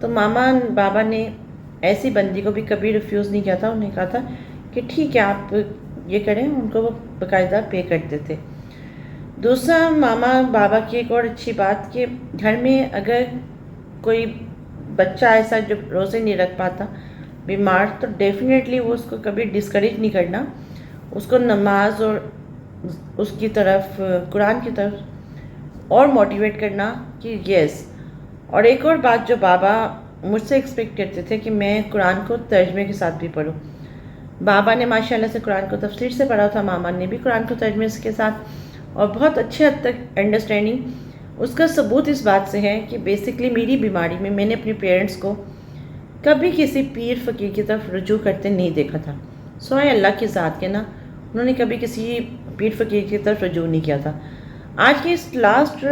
تو ماما بابا نے ایسی بندی کو بھی کبھی ریفیوز نہیں کیا تھا. انہیں کہا تھا کہ ٹھیک ہے آپ یہ کریں. ان کو وہ باقاعدہ پے کرتے تھے. دوسرا ماما بابا کی ایک اور اچھی بات کہ گھر میں اگر کوئی بچہ ایسا جو روزے نہیں رکھ پاتا بیمار, تو ڈیفینیٹلی وہ اس کو کبھی ڈسکریج نہیں کرنا, اس کو نماز اور اس کی طرف قرآن کی طرف اور موٹیویٹ کرنا کہ یس. اور ایک اور بات جو بابا مجھ سے ایکسپیکٹ کرتے تھے کہ میں قرآن کو ترجمے کے ساتھ بھی پڑھوں. بابا نے ماشاءاللہ سے قرآن کو تفسیر سے پڑھا تھا, ماما نے بھی قرآن کو ترجمے کے ساتھ, اور بہت اچھے حد تک انڈرسٹینڈنگ. اس کا ثبوت اس بات سے ہے کہ بیسکلی میری بیماری میں نے اپنے پیرنٹس کو کبھی کسی پیر فقیر کی طرف رجوع کرتے نہیں دیکھا تھا, سوائے اللہ کی ذات کے نا. انہوں نے کبھی کسی پیر فقیر کی طرف رجوع نہیں کیا تھا. آج کے اس لاسٹ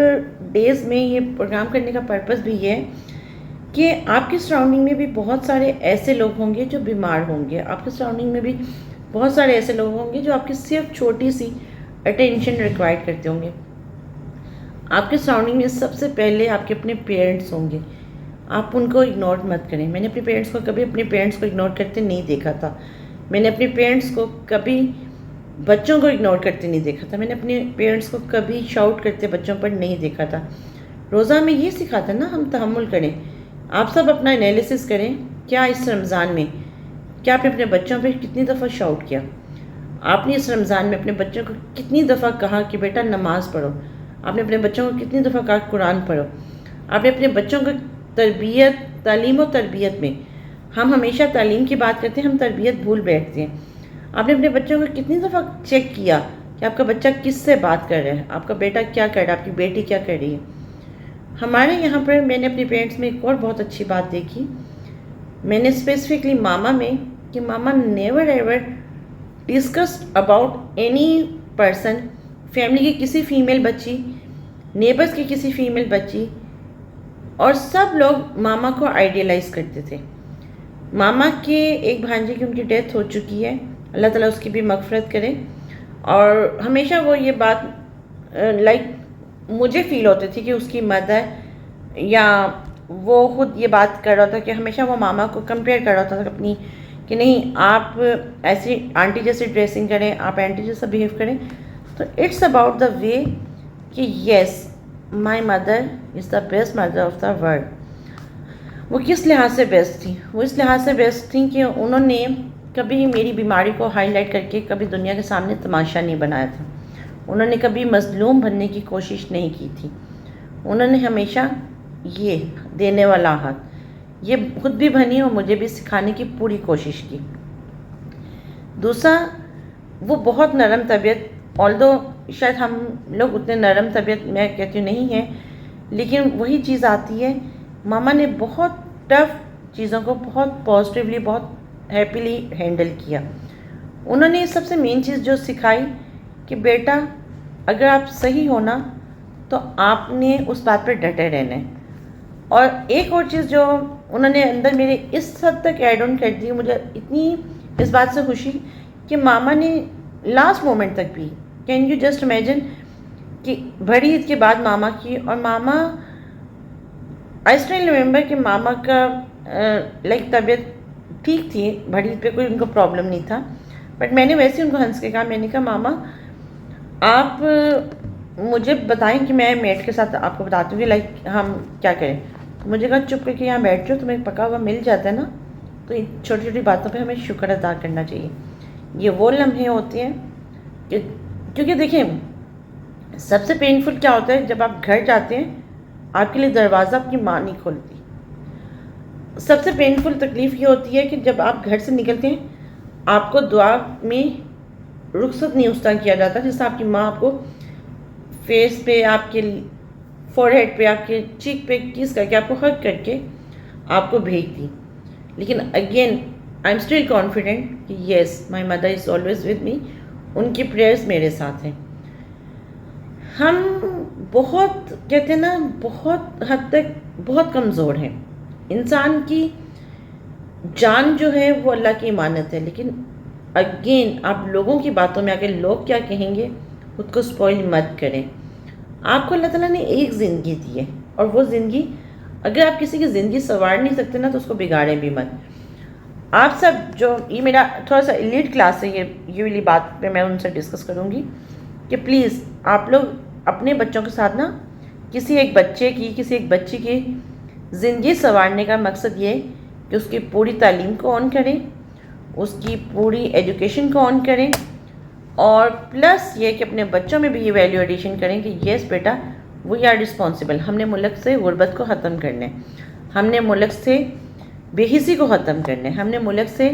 ڈیز میں یہ پروگرام کرنے کا پرپس بھی یہ ہے کہ آپ کی سراؤنڈنگ میں بھی بہت سارے ایسے لوگ ہوں گے جو بیمار ہوں گے. آپ کے سراؤنڈنگ میں بھی بہت سارے ایسے لوگ ہوں گے جو آپ کی صرف چھوٹی سی اٹینشن ریکوائر کرتے ہوں گے. آپ کے سراؤنڈنگ میں سب سے پہلے آپ کے اپنے پیرنٹس ہوں گے. آپ ان کو اگنور مت کریں. میں نے اپنے پیرنٹس کو کبھی اپنے پیرنٹس کو اگنور کرتے نہیں دیکھا تھا. میں نے اپنے پیرنٹس کو کبھی بچوں کو اگنور کرتے نہیں دیکھا تھا. میں نے اپنے پیرنٹس کو کبھی شاؤٹ کرتے بچوں پر نہیں دیکھا تھا. روزہ میں یہ سکھاتا نا ہم تحمل کریں. آپ سب اپنا انالیسس کریں, کیا اس رمضان میں کیا آپ نے اپنے بچوں پہ کتنی دفعہ شاؤٹ کیا؟ آپ نے اس رمضان میں اپنے بچوں کو کتنی دفعہ کہا کہ بیٹا نماز پڑھو؟ آپ نے اپنے بچوں کو کتنی دفعہ کہا قرآن پڑھو؟ آپ نے اپنے بچوں کو تعلیم و تربیت میں, ہم ہمیشہ تعلیم کی بات کرتے ہیں, ہم تربیت بھول بیٹھتے ہیں. آپ نے اپنے بچوں کو کتنی دفعہ چیک کیا کہ آپ کا بچہ کس سے بات کر رہا ہے, آپ کا بیٹا کیا کر رہا ہے, آپ کی بیٹی کیا کر رہی ہے؟ ہمارے یہاں پر میں نے اپنے پیرنٹس میں ایک اور بہت اچھی بات دیکھی. میں نے اسپیسیفکلی ماما میں کہ mama never ever discussed about any person, family کی کسی فیمیل بچی, نیبرس کی کسی فیمیل بچی, اور سب لوگ ماما کو آئیڈیلائز کرتے تھے. ماما کے ایک بھانجے کی ان کی ڈیتھ ہو چکی ہے, اللہ تعالیٰ اس کی بھی مغفرت کرے. اور ہمیشہ وہ یہ بات مجھے فیل ہوتی تھی کہ اس کی مدر یا وہ خود یہ بات کر رہا تھا کہ ہمیشہ وہ ماما کو کمپیئر کر رہا تھا اپنی, کہ نہیں آپ ایسی آنٹی جیسی ڈریسنگ کریں, آپ آنٹی جیسا بیہیو کریں. تو اٹس اباؤٹ دا وے کہ yes my mother is the best mother of the world. وہ کس لحاظ سے بیسٹ تھیں؟ وہ اس لحاظ سے بیسٹ تھیں کہ انہوں نے کبھی میری بیماری کو ہائی لائٹ کر کے کبھی دنیا کے سامنے تماشا نہیں بنایا تھا. انہوں نے کبھی مظلوم بننے کی کوشش نہیں کی تھی. انہوں نے ہمیشہ یہ دینے والا ہاتھ, یہ خود بھی بنی اور مجھے بھی سکھانے کی پوری کوشش کی. دوسرا, وہ بہت نرم طبیعت, آلدو شاید ہم لوگ اتنے نرم طبیعت میں کہتی ہوں نہیں ہیں, لیکن وہی چیز آتی ہے. ماما نے بہت ٹف چیزوں کو بہت پازیٹیولی, بہت ہیپیلی ہینڈل کیا. انہوں نے سب سے مین چیز جو سکھائی کہ بیٹا اگر آپ صحیح ہونا تو آپ نے اس بات پہ ڈٹے رہنا ہے. اور ایک اور چیز جو انہوں نے اندر میرے اس حد تک ایڈ آن کر دی, مجھے اتنی اس بات سے خوشی کہ ماما نے لاسٹ مومنٹ تک بھی, کین یو جسٹ امیجن کہ بڑی عید کے بعد ماما کی, اور ماما آئی اسٹل ریمبر کہ ماما کا طبیعت ٹھیک تھی, بڑی عید پہ کوئی ان کو پرابلم نہیں تھا, بٹ میں نے ویسے ان کو ہنس کے کہا, میں نے کہا ماما آپ مجھے بتائیں کہ میں میٹ کے ساتھ آپ کو بتاتی ہوں کہ ہم کیا کریں. مجھے کہا چپ کر کے یہاں بیٹھ جاؤ, تمہیں پکا ہوا مل جاتا ہے نا, تو ان چھوٹی چھوٹی باتوں پہ ہمیں شکر ادا کرنا چاہیے. یہ وہ لمحے ہوتے ہیں کیونکہ دیکھیں سب سے پینفل کیا ہوتا ہے, جب آپ گھر جاتے ہیں آپ کے لیے دروازہ آپ کی ماں نہیں کھولتی. سب سے پینفل تکلیف یہ ہوتی ہے کہ جب آپ گھر سے نکلتے ہیں آپ کو دعا میں رخصت نہیں اس طرح کیا جاتا جیسے آپ کی ماں آپ کو فیس پہ, آپ کے فور ہیڈ پہ, آپ کے چیک پہ کس کر کے, آپ کو ہگ کر کے آپ کو بھیجتی. لیکن again I am still confident کہ yes my mother is always with me, ان کی پریئرس میرے ساتھ ہیں. ہم بہت کہتے ہیں نا, بہت حد تک بہت کمزور ہیں. انسان کی جان جو ہے وہ اللہ کی امانت ہے, لیکن اگین آپ لوگوں کی باتوں میں آ کے لوگ کیا کہیں گے خود کو سپوائل مت کریں. آپ کو اللہ تعالیٰ نے ایک زندگی دی ہے, اور وہ زندگی اگر آپ کسی کی زندگی سنوار نہیں سکتے نا تو اس کو بگاڑیں بھی مت. آپ سب جو یہ میرا تھوڑا سا ایلیٹ کلاس ہے، یہ والی بات پہ میں ان سے ڈسکس کروں گی کہ پلیز آپ لوگ اپنے بچوں کے ساتھ نا کسی ایک بچے کی کسی ایک بچی کی زندگی سنوارنے کا مقصد یہ کہ اس کی پوری تعلیم کو آن کریں، اس کی پوری ایجوکیشن کو آن کریں، اور پلس یہ کہ اپنے بچوں میں بھی یہ ویلیو ایڈیشن کریں کہ یس بیٹا وی آر رسپانسبل. ہم نے ملک سے غربت کو ختم کرنا ہے، ہم نے ملک سے بے حسی کو ختم کرنا ہے، ہم نے ملک سے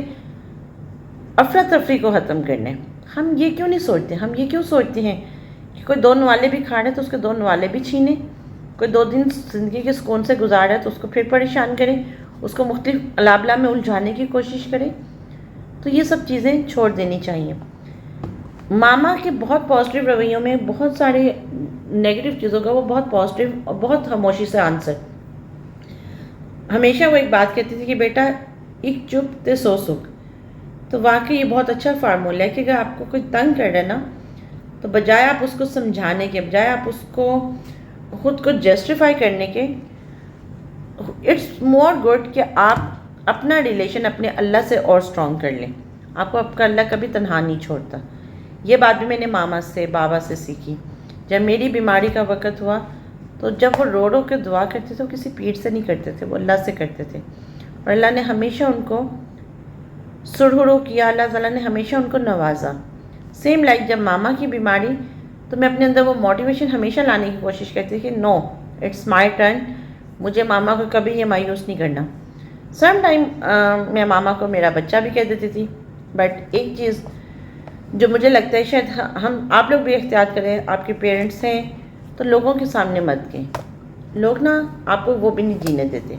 افراتفری کو ختم کرنا ہے. ہم یہ کیوں نہیں سوچتے؟ ہم یہ کیوں سوچتے ہیں کہ کوئی 2 نوالے بھی کھا رہے تو اس کے 2 نوالے بھی چھینے، کوئی 2 دن زندگی کے سکون سے گزار رہا ہے تو اس کو پھر پریشان کریں، اس کو مختلف الابلا میں الجھانے کی کوشش کریں. تو یہ سب چیزیں چھوڑ دینی چاہیے. ماما کے بہت پازیٹیو رویوں میں بہت سارے نیگیٹو چیزوں کا وہ بہت پازیٹیو اور بہت خاموشی سے آنسر. ہمیشہ وہ ایک بات کہتی تھی کہ بیٹا ایک چپ تے 100 سکھ. تو واقعی یہ بہت اچھا فارمولہ ہے کہ اگر آپ کو کوئی تنگ کر رہا ہے نا تو بجائے آپ اس کو سمجھانے کے، بجائے آپ اس کو خود کو جسٹیفائی کرنے کے، اٹس مور گڈ کہ آپ اپنا ریلیشن اپنے اللہ سے اور اسٹرانگ کر لیں. آپ کو آپ کا اللہ کبھی تنہا نہیں چھوڑتا. یہ بات بھی میں نے ماما سے بابا سے سیکھی. جب میری بیماری کا وقت ہوا تو جب وہ رو رو کے دعا کرتے تھے وہ کسی پیٹ سے نہیں کرتے تھے، وہ اللہ سے کرتے تھے، اور اللہ نے ہمیشہ ان کو سرہرو کیا، اللہ تعالیٰ نے ہمیشہ ان کو نوازا. سیم لائک جب ماما کی بیماری تو میں اپنے اندر وہ موٹیویشن ہمیشہ لانے کی کوشش کرتی تھی کہ نو اٹس مائی ٹرن، مجھے ماما کو کبھی یہ مایوس نہیں کرنا. سم ٹائم میں ماما کو میرا بچہ بھی کہہ دیتی تھی. بٹ ایک چیز جو مجھے لگتا ہے شاید ہم آپ لوگ بھی احتیاط کریں، آپ کے پیرنٹس ہیں تو لوگوں کے سامنے مت گئیں، لوگ نا آپ کو وہ بھی نہیں جینے دیتے.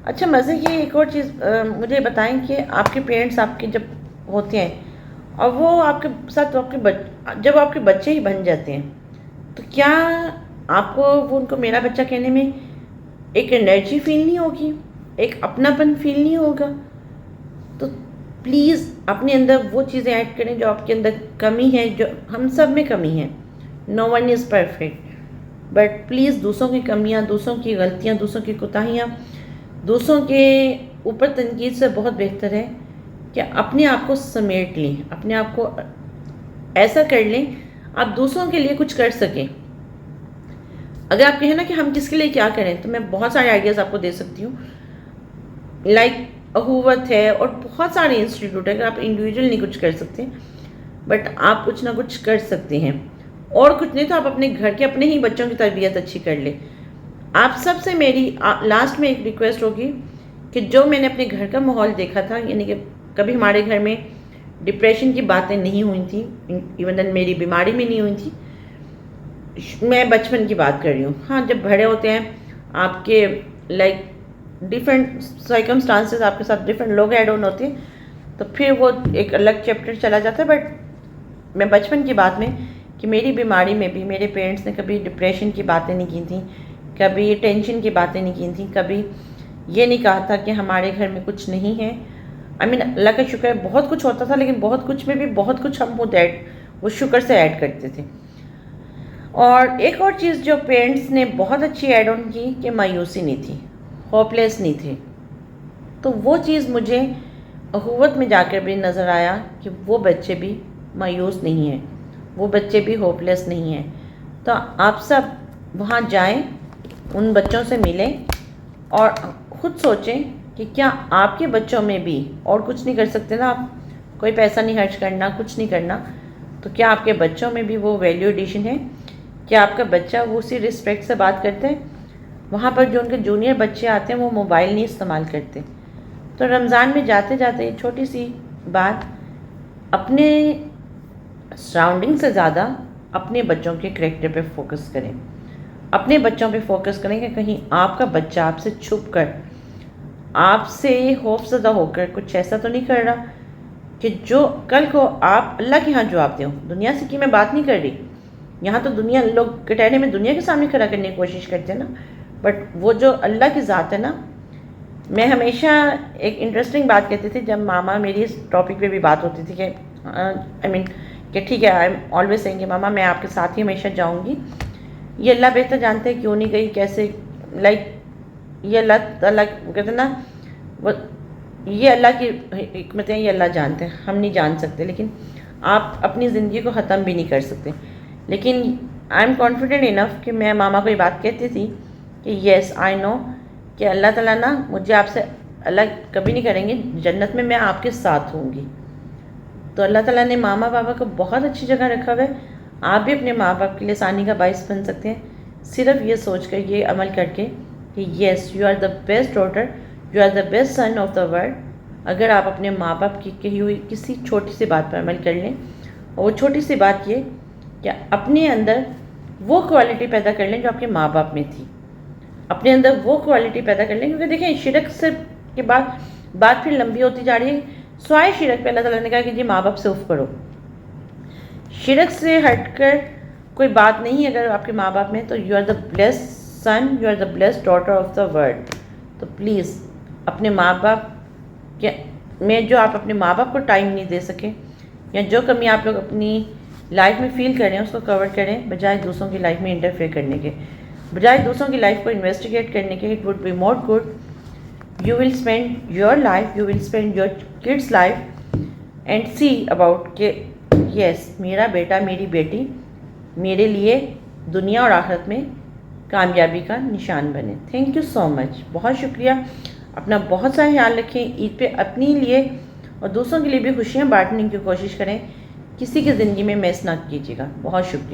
اچھا مزے کی ایک اور چیز مجھے بتائیں کہ آپ کے پیرنٹس آپ کے جب ہوتے ہیں اور وہ آپ کے ساتھ جب آپ کے بچے ہی بن جاتے ہیں تو کیا آپ کو وہ ان کو میرا بچہ کہنے میں ایک انرجی فیل نہیں ہوگی، ایک اپناپن فیل نہیں ہوگا؟ تو پلیز اپنے اندر وہ چیزیں ایڈ کریں جو آپ کے اندر کمی ہے، جو ہم سب میں کمی ہے. No one is perfect, but please دوسروں کی کمیاں، دوسروں کی غلطیاں، دوسروں کی کوتاہیاں، دوسروں کے اوپر تنقید سے بہت بہتر ہے کہ اپنے آپ کو سمیٹ لیں، اپنے آپ کو ایسا کر لیں آپ دوسروں کے لیے کچھ کر سکیں. اگر آپ کہیں نا کہ ہم کس کے لیے کیا کریں تو میں بہت سارے آئیڈیاز آپ کو دے سکتی ہوں. لائک اخوت ہے اور بہت سارے انسٹیٹیوٹ ہے. اگر آپ انڈیویجول نہیں کچھ کر سکتے بٹ آپ کچھ نہ کچھ کر سکتے ہیں، اور کچھ نہیں تو آپ اپنے گھر کے اپنے ہی بچوں کی تربیت اچھی کر لیں. آپ سب سے میری لاسٹ میں ایک ریکویسٹ ہوگی کہ جو میں نے اپنے گھر کا ماحول دیکھا تھا، یعنی کہ کبھی ہمارے گھر میں ڈپریشن کی باتیں نہیں ہوئی تھیں، ایون دین میری بیماری میں نہیں ہوئی تھی. میں بچپن کی بات کر رہی ہوں. ہاں جب بڑے ہوتے ہیں آپ کے لائک ڈفرینٹ سرکمسٹانسز، آپ کے ساتھ ڈفرینٹ لوگ ایڈ آن ہوتے ہیں تو پھر وہ ایک الگ چیپٹر چلا جاتا ہے. بٹ میں بچپن کی بات میں کہ میری بیماری میں بھی میرے پیرنٹس نے کبھی ڈپریشن کی باتیں نہیں کی تھیں، کبھی ٹینشن کی باتیں نہیں کی تھیں، کبھی یہ نہیں کہا تھا کہ ہمارے گھر میں کچھ نہیں ہے. اللہ کا شکر ہے بہت کچھ ہوتا تھا، لیکن بہت کچھ میں بھی بہت کچھ ہم وہ شکر سے ایڈ کرتے تھے. اور ایک اور چیز جو پیرنٹس نے بہت اچھی ایڈ آن کی کہ مایوسی نہیں تھی، ہوپ لیس نہیں تھے. تو وہ چیز مجھے اخوت میں جا کر بھی نظر آیا کہ وہ بچے بھی مایوس نہیں ہیں، وہ بچے بھی ہوپ لیس نہیں ہیں. تو آپ سب وہاں جائیں، ان بچوں سے ملیں اور خود سوچیں کہ کیا آپ کے بچوں میں بھی، اور کچھ نہیں کر سکتے نا آپ، کوئی پیسہ نہیں خرچ کرنا، کچھ نہیں کرنا، تو کیا آپ کے بچوں میں بھی وہ ویلیو ایڈیشن ہے؟ کیا آپ کا بچہ وہ اسی رسپیکٹ سے بات کرتے ہیں؟ وہاں پر جو ان کے جونیئر بچے آتے ہیں وہ موبائل نہیں استعمال کرتے. تو رمضان میں جاتے جاتے چھوٹی سی بات، اپنے سراؤنڈنگ سے زیادہ اپنے بچوں کے کریکٹر پہ فوکس کریں. اپنے بچوں پہ فوکس کریں کہ کہیں آپ کا بچہ آپ سے چھپ کر، آپ سے خوف زدہ ہو کر کچھ ایسا تو نہیں کر رہا کہ جو کل کو آپ اللہ کے ہاں جواب دیں. دنیا سے کی میں بات نہیں کر رہی، یہاں تو دنیا لوگ کٹہرے میں دنیا کے سامنے کھڑا کرنے کی کوشش کرتے ہیں نا، بٹ وہ جو اللہ کی ذات ہے نا. میں ہمیشہ ایک انٹرسٹنگ بات کہتی تھی جب ماما میری اس ٹاپک پہ بھی بات ہوتی تھی کہ کہ ٹھیک ہے آئی ایم آلویز سینگ کہ ماما میں آپ کے ساتھ ہی ہمیشہ جاؤں گی. یہ اللہ بہتر جانتے ہیں کیوں نہیں گئی، کیسے، لائک یہ اللہ تعالیٰ وہ کہتے ہیں نا، وہ یہ اللہ کی حکمتیں یہ اللہ جانتے ہیں، ہم نہیں جان سکتے، لیکن آپ اپنی زندگی کو ختم بھی نہیں کر سکتے. لیکن آئی ایم کانفیڈنٹ انف کہ میں ماما کو یہ بات کہتی تھی کہ یس آئی نو کہ اللہ تعالیٰ نا مجھے آپ سے الگ کبھی نہیں کریں گے، جنت میں آپ کے ساتھ ہوں گی. تو اللہ تعالیٰ نے ماما بابا کو بہت اچھی جگہ رکھا ہوا ہے. آپ بھی اپنے ماں باپ کے لیے آسانی کا باعث بن سکتے ہیں، صرف یہ سوچ کر، یہ عمل کر کے کہ yes you are the best daughter, you are the best son of the world. اگر آپ اپنے ماں باپ کی کہی ہوئی کسی چھوٹی سی بات پر عمل کر لیں، اور وہ چھوٹی سی بات یہ کہ اپنے اندر وہ کوالٹی پیدا کر لیں جو آپ کے ماں باپ میں تھی، اپنے اندر وہ کوالٹی پیدا کر لیں. کیونکہ دیکھیں شرک سے کے بعد بات پھر لمبی ہوتی جا رہی ہے. سوائے شرک پہ اللہ تعالیٰ نے کہا کہ جی ماں باپ سے اف کرو. شرک سے ہٹ کر کوئی بات نہیں. اگر آپ کے ماں باپ میں تو you are the blessed son, you are the blessed daughter of the world. تو پلیز اپنے ماں باپ کے میں جو آپ اپنے ماں باپ کو ٹائم نہیں دے سکے، یا جو کمی آپ لوگ اپنی لائف میں فیل کر رہے ہیں اس کو کور کریں، بجائے دوسروں کی لائف میں انٹرفیئر کرنے کے، بجائے دوسروں کی لائف کو انویسٹیگیٹ کرنے کے. It would be more good. You will spend your life, you will spend your kids' life and see about کہ yes میرا بیٹا میری بیٹی میرے لیے دنیا اور آخرت میں کامیابی کا نشان بنے. تھینک یو سو مچ. بہت شکریہ. اپنا بہت سارا خیال رکھیں. عید پہ اپنی لیے اور دوسروں کے لیے بھی خوشیاں بانٹنے کی کوشش کریں. کسی کی زندگی میں میس نہ کیجیے گا. بہت شکریہ.